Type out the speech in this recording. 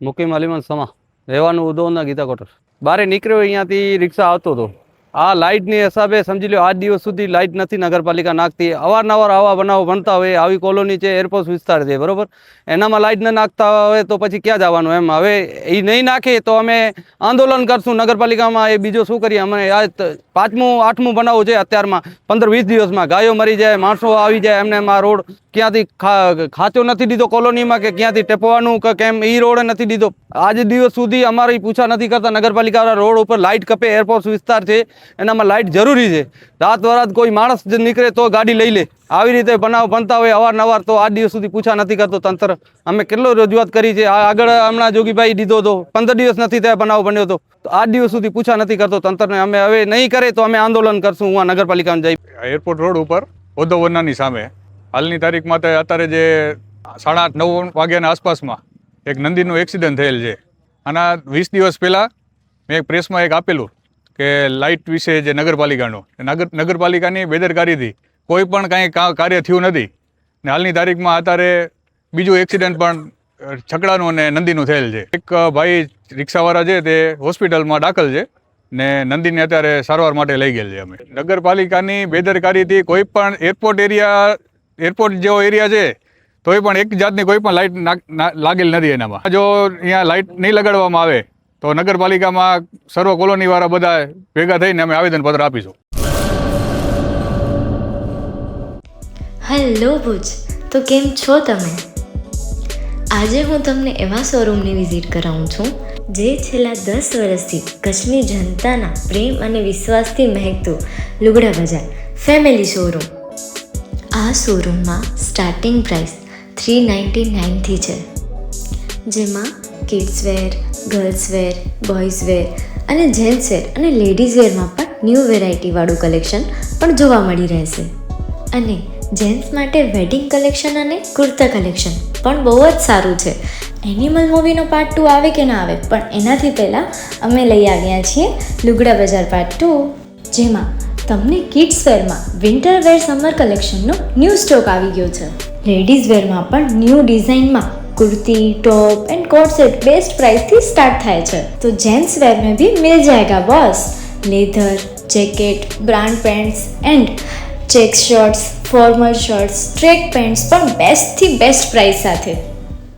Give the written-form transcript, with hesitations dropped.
મુકીમ અલીમન સમા રહેવાનું ઉદોના ગીતા કોટર. બારે નીકળ્યો અહીંયાથી રિક્ષા આવતો હતો. આ લાઇટની હિસાબે સમજી લો આજ દિવસ સુધી લાઇટ નથી નગરપાલિકા નાખતી. અવારનવાર આવા બનાવો બનતા હોય. આવી કોલોની છે, એરપોર્ટ વિસ્તાર છે, બરોબર. એનામાં લાઇટ ન નાખતા હોય તો પછી ક્યાં જવાનું એમ. હવે એ નહીં નાખે તો અમે આંદોલન કરશું નગરપાલિકામાં. એ બીજું શું કરીએ? અમે આ 5મું 8મું બનાવવું છે અત્યારમાં. 15-20 દિવસમાં ગાયો મરી જાય, માણસો આવી જાય, એમને આ રોડ ક્યાંથી ખાંચો નથી દીધો કોલોનીમાં કે ક્યાંથી ટેપવાનું કે કેમ એ રોડ નથી દીધો. આજ દિવસ સુધી અમારી પૂછા નથી કરતા નગરપાલિકા. રોડ ઉપર લાઇટ કપે, એરપોર્ટ વિસ્તાર છે, એનામાં લાઇટ જરૂરી છે. રાત વરાત કોઈ માણસ નીકળે તો ગાડી લઈ લે. આવી રીતે બનાવ બનતા હોય અવારનવાર, તો આજ દિવસ સુધી પૂછા નથી કરતો તંત્ર. અમે કેટલો રજૂઆત કરી છે. આગળ હમણાં જોગીભાઈ દીધો હતો, 15 દિવસ નથી થયા બનાવ બન્યો હતો, તો આજ દિવસ સુધી પૂછા નથી કરતો તંત્રને. અમે હવે નહીં કરે તો અમે આંદોલન કરશું. હું નગરપાલિકામાં જઈ એરપોર્ટ રોડ ઉપર ઓધોવનાની સામે હાલની તારીખમાં અત્યારે જે 8:30-9 વાગ્યાના આસપાસમાં એક નંદીનું એક્સિડન્ટ થયેલ છે. આના 20 દિવસ પહેલાં મેં એક પ્રેસમાં એક આપેલું કે લાઇટ વિશે જે નગરપાલિકાની બેદરકારીથી કોઈ પણ કાંઈ કાર્ય થયું નથી. ને હાલની તારીખમાં અત્યારે બીજું એક્સિડન્ટ પણ છકડાનું અને નંદીનું થયેલ છે. એક ભાઈ રિક્ષાવાળા છે તે હોસ્પિટલમાં દાખલ છે ને નંદીને અત્યારે સારવાર માટે લઈ ગયેલ છે. અમે નગરપાલિકાની બેદરકારીથી કોઈ પણ એરપોર્ટ જેવો એરિયા છે તોય પણ એક જાતની કોઈ પણ લાઇટ લાગેલ નથી એનામાં. જો અહીંયા લાઇટ નહીં લગાડવામાં આવે તો નગરપાલિકામાં સર્વ કોલોનીવાળા બધા ભેગા થઈને અમે આવેદનપત્ર આપીશું. હેલો ભુજ, તો કેમ છો તમે? આજે હું તમને એવા શોરૂમની વિઝિટ કરાવું છું જે છેલ્લા 10 વર્ષથી કચ્છની જનતાના પ્રેમ અને વિશ્વાસથી મહેકતું લુગડા બજાર ફેમિલી શોરૂમ. આ શોરૂમમાં સ્ટાર્ટિંગ પ્રાઇસ 399થી છે, જેમાં kids wear, girls wear, boys wear અને જેન્ટ્સ વેર અને લેડીઝ વેરમાં પણ ન્યૂ વેરાયટીવાળું કલેક્શન પણ જોવા મળી રહેશે. અને જેન્ટ્સ માટે વેડિંગ કલેક્શન અને કુર્તા કલેક્શન પણ બહુ જ સારું છે. એનિમલ મૂવીનો પાર્ટ 2 આવે કે ના આવે, પણ એનાથી પહેલાં અમે લઈ આવ્યા છીએ લુગડા બજાર પાર્ટ 2, જેમાં તમને કિડ્સ વેરમાં વિન્ટર વેર સમર કલેક્શનનો ન્યૂ સ્ટોક આવી ગયો છે. લેડીઝ વેરમાં પણ ન્યૂ ડિઝાઇનમાં kurti, top and coat set best price थी स्टार्ट थाय छे. तो जेंट्स वेर में भी मिल जाएगा boss. Leather, jacket, brand pants and check shirts, formal shirts, track pants पर बेस्ट थी बेस्ट प्राइस साथे.